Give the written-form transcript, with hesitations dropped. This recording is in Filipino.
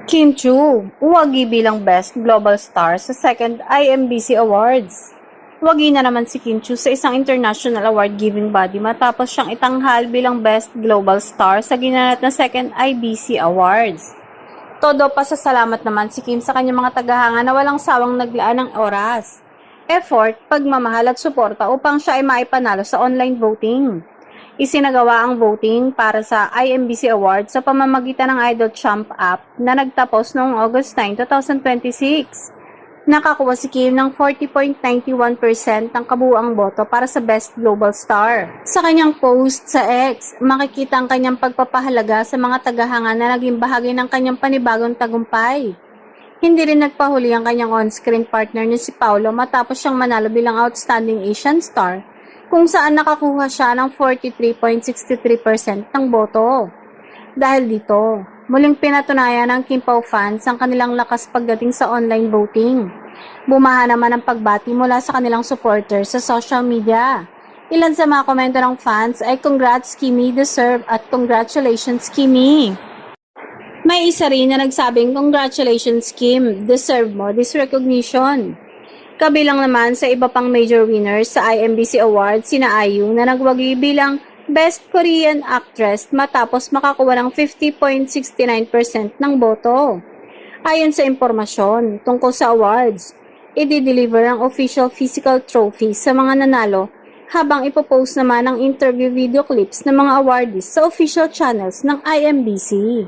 Kim Chu, uwagi bilang Best Global Star sa second IMBC Awards. Uwagi na naman si Kim Chu sa isang international award-giving body matapos siyang itanghal bilang Best Global Star sa ginanap na second IBC Awards. Todo pasasalamat naman si Kim sa kanyang mga tagahanga na walang sawang naglaan ng oras, effort, pagmamahal at suporta upang siya ay maipanalo sa online voting. Isinagawa ang voting para sa IMBC Awards sa pamamagitan ng Idol Champ app na nagtapos noong August 9, 2026. Nakakuha si Kim ng 40.91% ng kabuuang boto para sa Best Global Star. Sa kanyang post sa X, makikita ang kanyang pagpapahalaga sa mga tagahanga na naging bahagi ng kanyang panibagong tagumpay. Hindi rin nagpahuli ang kanyang on-screen partner ni si Paolo matapos siyang manalo bilang Outstanding Asian Star, kung saan nakakuha siya ng 43.63% ng boto. Dahil dito, muling pinatunayan ng Kim Pao fans ang kanilang lakas pagdating sa online voting. Bumaha naman ang pagbati mula sa kanilang supporters sa social media. Ilan sa mga komento ng fans ay "Congrats Kimi, deserve" at "Congratulations Kimi". May isa rin na nagsabing "Congratulations Kim, deserve mo this recognition". Kabilang naman sa iba pang major winners sa IMBC Awards sina IU na nagwagi bilang Best Korean Actress matapos makakuha ng 50.69% ng boto. Ayon sa impormasyon tungkol sa awards, i-deliver ang official physical trophy sa mga nanalo habang ipopost naman ang interview video clips ng mga awardees sa official channels ng IMBC.